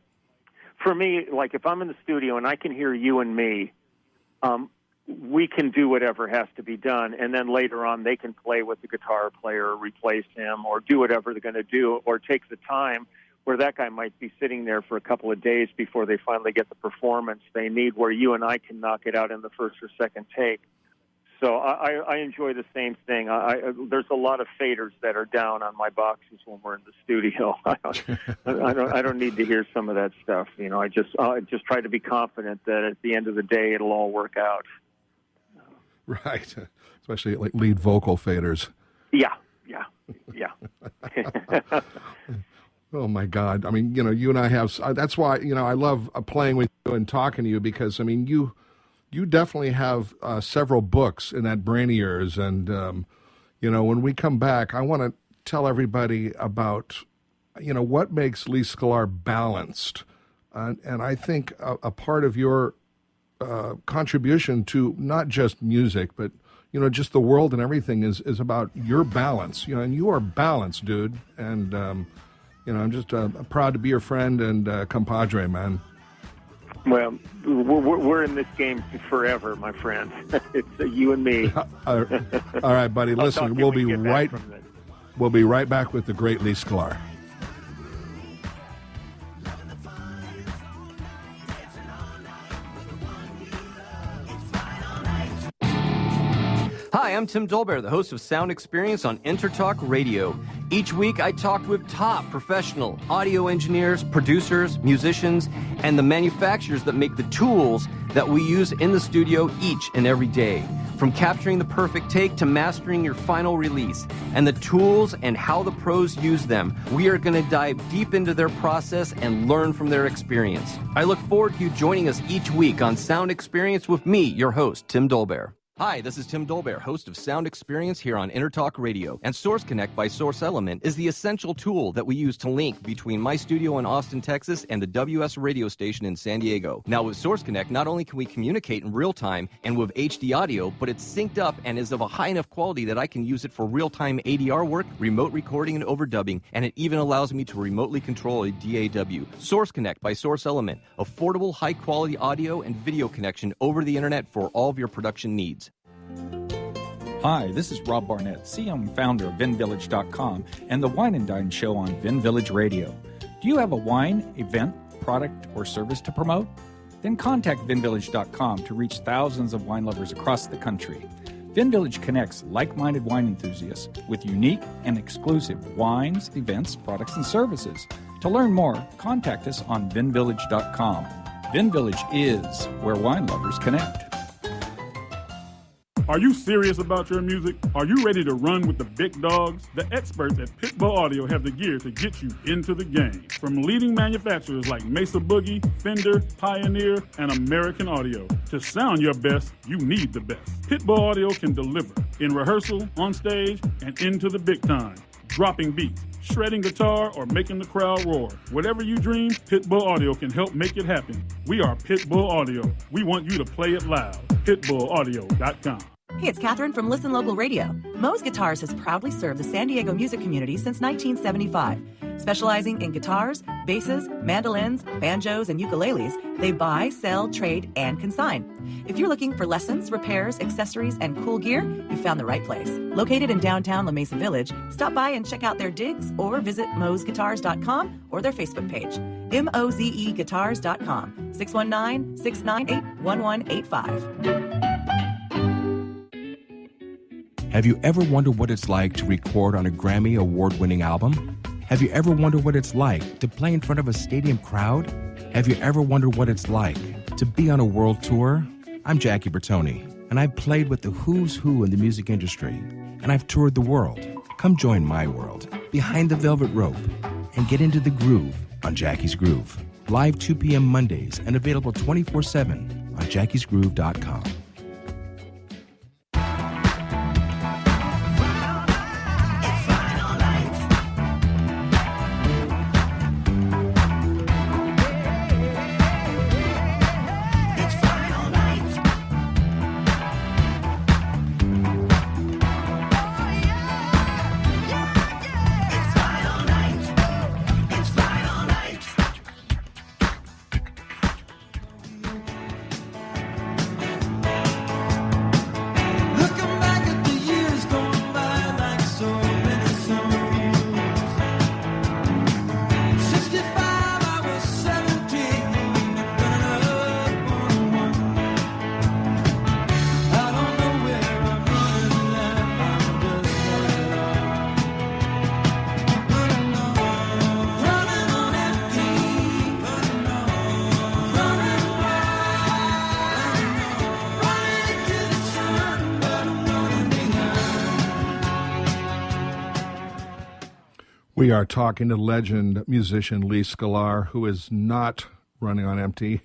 for me, like if I'm in the studio and I can hear you and me, we can do whatever has to be done. And then later on, they can play with the guitar player, or replace him, or do whatever they're going to do, or take the time where that guy might be sitting there for a couple of days before they finally get the performance they need, where you and I can knock it out in the first or second take. So I enjoy the same thing. There's a lot of faders that are down on my boxes when we're in the studio. I don't need to hear some of that stuff. You know, I just try to be confident that at the end of the day it'll all work out. Right, especially like lead vocal faders. Yeah. Oh my God! I mean, you know, you and I have. That's why, you know, I love playing with you and talking to you, because I mean, you definitely have several books in that brain of yours, and you know, when we come back, I want to tell everybody about, you know, what makes Lee Sklar balanced, and I think a part of your contribution to not just music, but, you know, just the world and everything is about your balance, you know, and you are balanced, dude. And, you know, I'm just proud to be your friend and compadre, man. Well, we're in this game forever, my friend. It's you and me. All right, buddy. Listen, we'll be right back with the great Lee Sklar. Hi, I'm Tim Dolbear, the host of Sound Experience on Intertalk Radio. Each week, I talk with top professional audio engineers, producers, musicians, and the manufacturers that make the tools that we use in the studio each and every day. From capturing the perfect take to mastering your final release, and the tools and how the pros use them, we are going to dive deep into their process and learn from their experience. I look forward to you joining us each week on Sound Experience with me, your host, Tim Dolbear. Hi, this is Tim Dolbear, host of Sound Experience here on Intertalk Radio. And Source Connect by Source Element is the essential tool that we use to link between my studio in Austin, Texas, and the WS radio station in San Diego. Now, with Source Connect, not only can we communicate in real time and with HD audio, but it's synced up and is of a high enough quality that I can use it for real-time ADR work, remote recording, and overdubbing, and it even allows me to remotely control a DAW. Source Connect by Source Element, affordable, high-quality audio and video connection over the internet for all of your production needs. Hi, this is Rob Barnett, CEO and founder of VinVillage.com and the Wine and Dine show on Vin Village Radio. Do you have a wine, event, product, or service to promote? Then contact VinVillage.com to reach thousands of wine lovers across the country. Vin Village connects like-minded wine enthusiasts with unique and exclusive wines, events, products, and services. To learn more, contact us on VinVillage.com. Vin Village is where wine lovers connect. Are you serious about your music? Are you ready to run with the big dogs? The experts at Pitbull Audio have the gear to get you into the game. From leading manufacturers like Mesa Boogie, Fender, Pioneer, and American Audio. To sound your best, you need the best. Pitbull Audio can deliver in rehearsal, on stage, and into the big time. Dropping beats, shredding guitar, or making the crowd roar. Whatever you dream, Pitbull Audio can help make it happen. We are Pitbull Audio. We want you to play it loud. PitbullAudio.com. Hey, it's Catherine from Listen Local Radio. Moe's Guitars has proudly served the San Diego music community since 1975. Specializing in guitars, basses, mandolins, banjos, and ukuleles, they buy, sell, trade, and consign. If you're looking for lessons, repairs, accessories, and cool gear, you found the right place. Located in downtown La Mesa Village, stop by and check out their digs or visit moesguitars.com or their Facebook page. mozeguitars.com, 619-698-1185. Have you ever wondered what it's like to record on a Grammy award-winning album? Have you ever wondered what it's like to play in front of a stadium crowd? Have you ever wondered what it's like to be on a world tour? I'm Jackie Bertoni, and I've played with the who's who in the music industry, and I've toured the world. Come join my world, behind the velvet rope, and get into the groove on Jackie's Groove. Live 2 p.m. Mondays and available 24/7 on jackiesgroove.com. We are talking to legend musician Lee Sklar, who is not running on empty.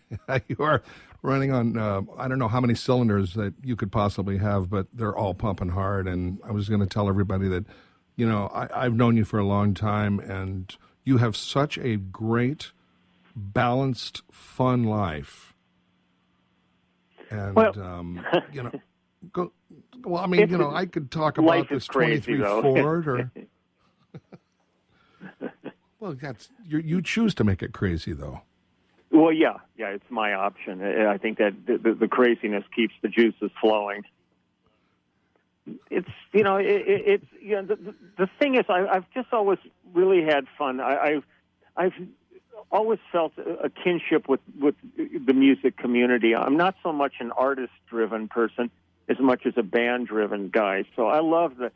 You are running on, I don't know how many cylinders that you could possibly have, but they're all pumping hard. And I was going to tell everybody that, you know, I've known you for a long time, and you have such a great, balanced, fun life. And, you know, well, I mean, you know, I could talk about this crazy, 23 Ford or... Well, that's you choose to make it crazy, though. Well, yeah, it's my option. I think that the craziness keeps the juices flowing. It's it's the thing is, I've just always really had fun. I've always felt a kinship with the music community. I'm not so much an artist-driven person as much as a band-driven guy. So I love the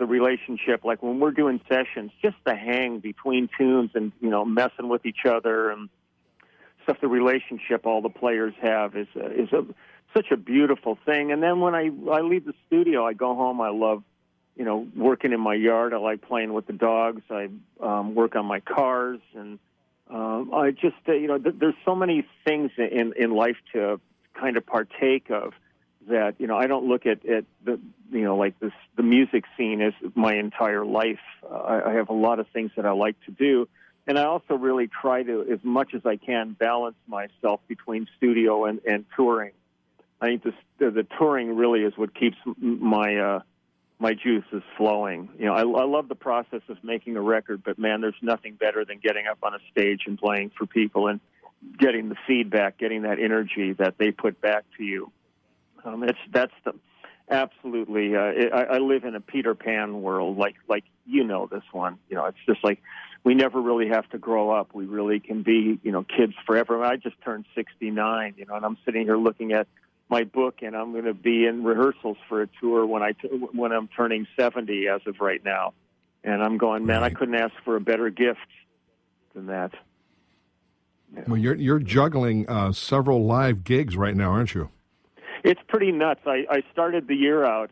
relationship, like when we're doing sessions, just the hang between tunes and, you know, messing with each other and stuff. The relationship all the players have is such a beautiful thing. And then when I leave the studio, I go home. I love, you know, working in my yard. I like playing with the dogs. I work on my cars. And I just, there's so many things in life to kind of partake of, that, you know, I don't look at the, you know, like this, the music scene as my entire life. I have a lot of things that I like to do. And I also really try to, as much as I can, balance myself between studio and touring. I think the touring really is what keeps my juices flowing. You know, I love the process of making a record, but man, there's nothing better than getting up on a stage and playing for people and getting the feedback, getting that energy that they put back to you. That's the absolutely. I live in a Peter Pan world, like you know this one. You know, it's just like we never really have to grow up. We really can be, you know, kids forever. I just turned 69, you know, and I'm sitting here looking at my book, and I'm going to be in rehearsals for a tour when I'm turning 70 as of right now. And I'm going, man, I couldn't ask for a better gift than that. Yeah. Well, you're juggling several live gigs right now, aren't you? It's pretty nuts. I started the year out.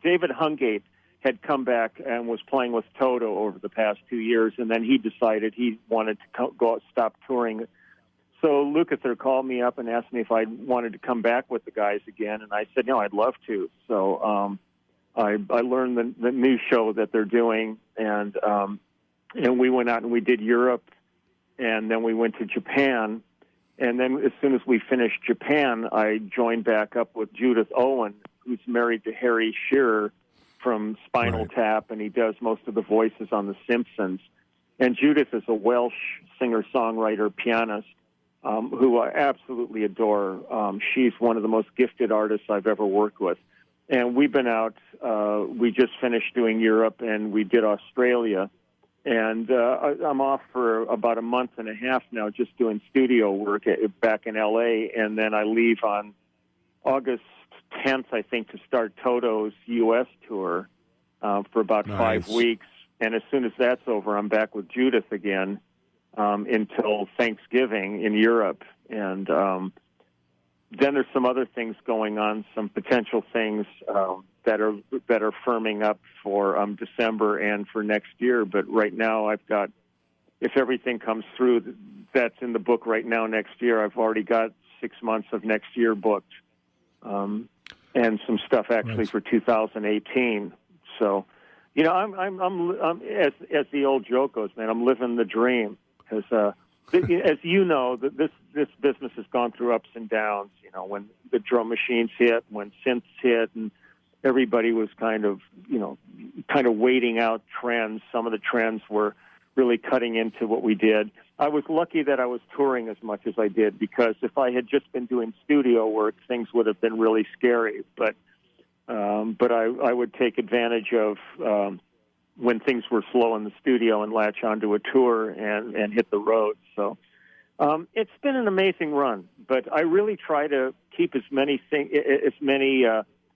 David Hungate had come back and was playing with Toto over the past 2 years, and then he decided he wanted to stop touring. So Lukather called me up and asked me if I wanted to come back with the guys again, and I said, no, I'd love to. So I learned the new show that they're doing, and we went out and we did Europe, and then we went to Japan. And then as soon as we finished Japan, I joined back up with Judith Owen, who's married to Harry Shearer from Spinal Tap, and he does most of the voices on The Simpsons. And Judith is a Welsh singer-songwriter, pianist, who I absolutely adore. She's one of the most gifted artists I've ever worked with. And we've been out, we just finished doing Europe, and we did Australia. And I'm off for about a month and a half now just doing studio work back in L.A., and then I leave on August 10th, I think, to start Toto's U.S. tour for about 5 weeks. And as soon as that's over, I'm back with Judith again until Thanksgiving in Europe. And then there's some other things going on, some potential things that are firming up for December and for next year. But right now I've got, if everything comes through that's in the book right now next year, I've already got 6 months of next year booked, and some stuff actually for 2018. So, you know, I'm as the old joke goes, man, I'm living the dream, because as you know, this business has gone through ups and downs. You know, when the drum machines hit, when synths hit, and everybody was kind of waiting out trends. Some of the trends were really cutting into what we did. I was lucky that I was touring as much as I did, because if I had just been doing studio work, things would have been really scary. But I would take advantage of when things were slow in the studio and latch onto a tour and hit the road. So it's been an amazing run. But I really try to keep as many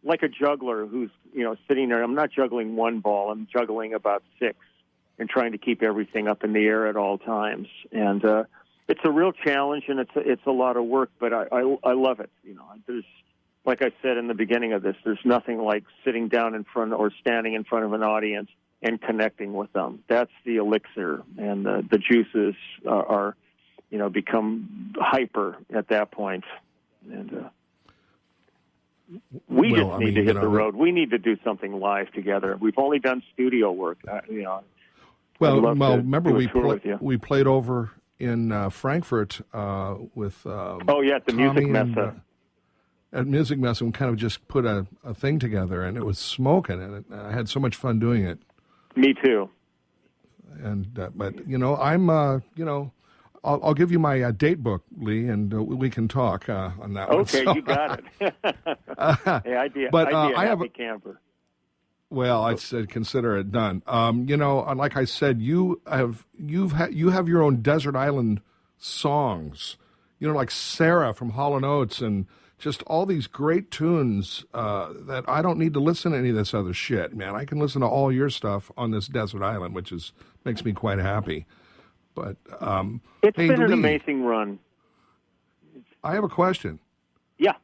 like a juggler who's, you know, sitting there. I'm not juggling one ball. I'm juggling about 6 and trying to keep everything up in the air at all times. And it's a real challenge, and it's a lot of work, but I love it. You know, there's, like I said in the beginning of this, there's nothing like sitting down in front or standing in front of an audience and connecting with them. That's the elixir, and the juices are become hyper at that point. And we just need to hit the road. We need to do something live together. We've only done studio work. Well, remember we played over in Frankfurt with at the Tommy Music Messe. At Music Messe, we kind of just put a thing together, and it was smoking, and I had so much fun doing it. Me too. And but I'm I'll give you my date book, Lee, and we can talk on that one. Okay, you got it. Hey, I'd be a happy camper. Well, I'd say consider it done. Like I said, you have your own desert island songs. Like Sarah from Hall & Oates, and just all these great tunes that I don't need to listen to any of this other shit, man. I can listen to all your stuff on this desert island, which makes me quite happy. But it's been an amazing run. I have a question. Yeah.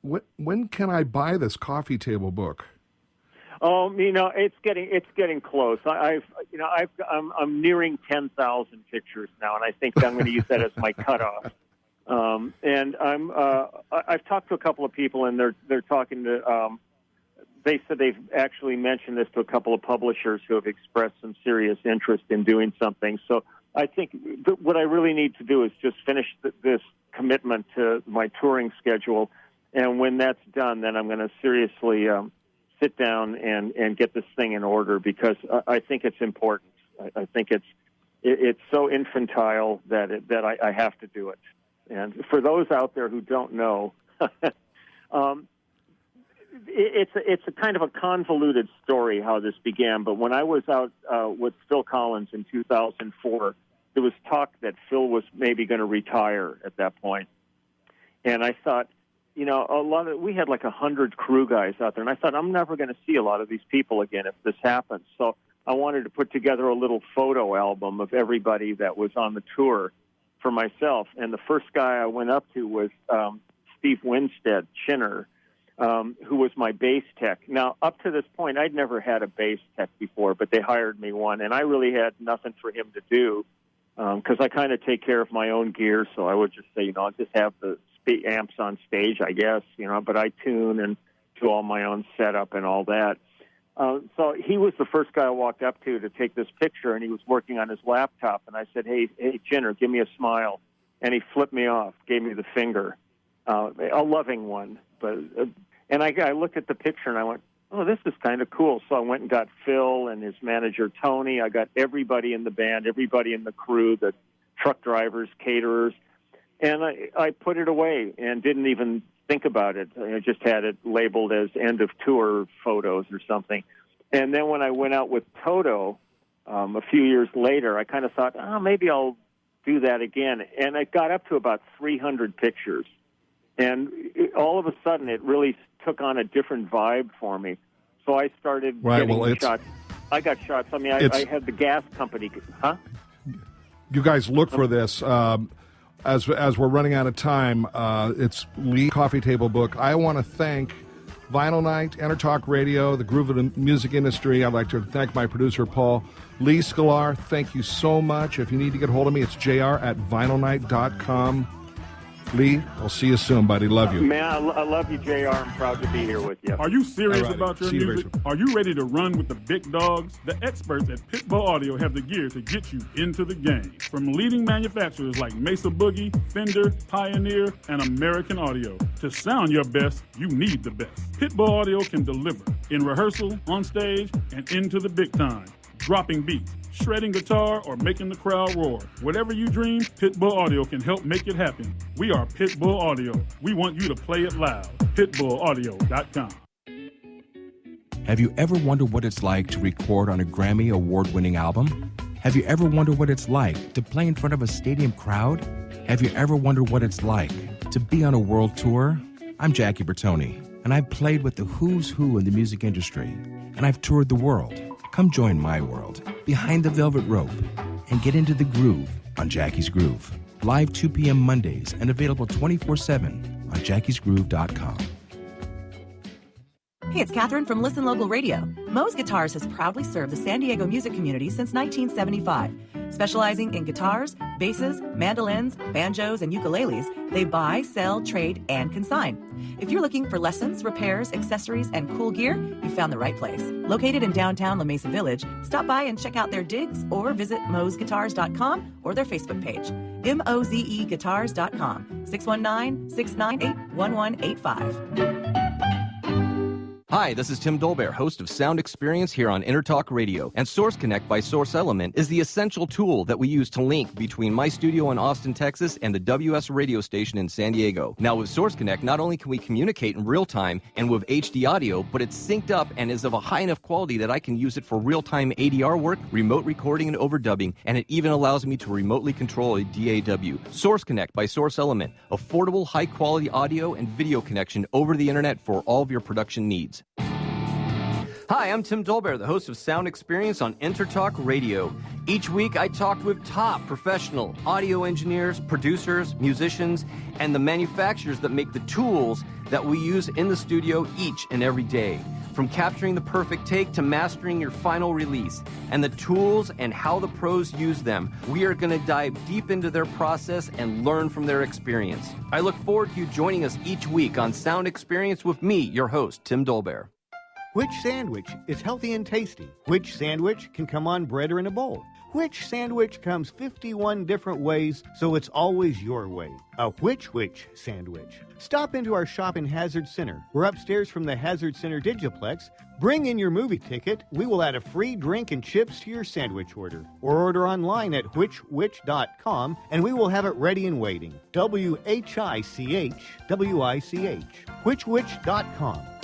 When can I buy this coffee table book? Oh, it's getting close. I'm nearing 10,000 pictures now, and I think I'm going to use that as my cutoff. And I've talked to a couple of people, and they're talking to. They said they've actually mentioned this to a couple of publishers who have expressed some serious interest in doing something. So I think what I really need to do is just finish this commitment to my touring schedule, and when that's done, then I'm going to seriously sit down and get this thing in order, because I think it's important. I think it's so infantile that I have to do it. And for those out there who don't know, it's a kind of a convoluted story how this began. But when I was out with Phil Collins in 2004, there was talk that Phil was maybe going to retire at that point. And I thought, we had like 100 crew guys out there, and I thought, I'm never going to see a lot of these people again if this happens. So I wanted to put together a little photo album of everybody that was on the tour for myself. And the first guy I went up to was Steve Winstead, Chinner, who was my bass tech. Now, up to this point, I'd never had a bass tech before, but they hired me one, and I really had nothing for him to do because I kind of take care of my own gear, so I would just say, I'll just have the amps on stage, I guess, but I tune and do all my own setup and all that. So he was the first guy I walked up to take this picture, and he was working on his laptop, and I said, hey, Jenner, give me a smile. And he flipped me off, gave me the finger, a loving one. And I looked at the picture, and I went, oh, this is kind of cool. So I went and got Phil and his manager, Tony. I got everybody in the band, everybody in the crew, the truck drivers, caterers. And I put it away and didn't even think about it. I just had it labeled as end of tour photos or something. And then when I went out with Toto a few years later, I kind of thought, maybe I'll do that again. And it got up to about 300 pictures. And all of a sudden, it really took on a different vibe for me. So I started getting shots. I got shots. I mean, I had the gas company. Huh? You guys look for this. As we're running out of time, it's Lee Coffee Table Book. I want to thank Vinyl Night, Intertalk Radio, the Groove of the Music Industry. I'd like to thank my producer, Paul. Lee Sklar, thank you so much. If you need to get hold of me, it's jr@vinylnight.com. Lee, I'll see you soon, buddy. Love you. Man, I love you, JR. I'm proud to be here with you. Are you serious about your music? Are you ready to run with the big dogs? The experts at Pitbull Audio have the gear to get you into the game. From leading manufacturers like Mesa Boogie, Fender, Pioneer, and American Audio. To sound your best, you need the best. Pitbull Audio can deliver in rehearsal, on stage, and into the big time. Dropping beats, shredding guitar, or making the crowd roar. Whatever you dream, Pitbull Audio can help make it happen. We are Pitbull Audio. We want you to play it loud. PitbullAudio.com. Have you ever wondered what it's like to record on a Grammy award-winning album? Have you ever wondered what it's like to play in front of a stadium crowd? Have you ever wondered what it's like to be on a world tour? I'm Jackie Bertoni, and I've played with the who's who in the music industry, and I've toured the world. Come join my world, behind the velvet rope, and get into the groove on Jackie's Groove. Live 2 p.m. Mondays and available 24/7 on jackiesgroove.com. Hey, it's Catherine from Listen Local Radio. Moe's Guitars has proudly served the San Diego music community since 1975. Specializing in guitars, basses, mandolins, banjos, and ukuleles, they buy, sell, trade, and consign. If you're looking for lessons, repairs, accessories, and cool gear, you found the right place. Located in downtown La Mesa Village, stop by and check out their digs or visit moesguitars.com or their Facebook page. mozeguitars.com, 619-698-1185. Hi, this is Tim Dolbear, host of Sound Experience here on Intertalk Radio. And Source Connect by Source Element is the essential tool that we use to link between my studio in Austin, Texas, and the WS radio station in San Diego. Now, with Source Connect, not only can we communicate in real time and with HD audio, but it's synced up and is of a high enough quality that I can use it for real-time ADR work, remote recording, and overdubbing, and it even allows me to remotely control a DAW. Source Connect by Source Element, affordable, high-quality audio and video connection over the internet for all of your production needs. Hi, I'm Tim Dolbear, the host of Sound Experience on Intertalk Radio. Each week, I talk with top professional audio engineers, producers, musicians, and the manufacturers that make the tools that we use in the studio each and every day. From capturing the perfect take to mastering your final release, and the tools and how the pros use them, we are going to dive deep into their process and learn from their experience. I look forward to you joining us each week on Sound Experience with me, your host, Tim Dolbear. Which sandwich is healthy and tasty? Which sandwich can come on bread or in a bowl? Which sandwich comes 51 different ways, so it's always your way? A which sandwich. Stop into our shop in Hazard Center. We're upstairs from the Hazard Center Digiplex. Bring in your movie ticket. We will add a free drink and chips to your sandwich order. Or order online at whichwich.com, and we will have it ready and waiting. WHICHWICH. Whichwich.com.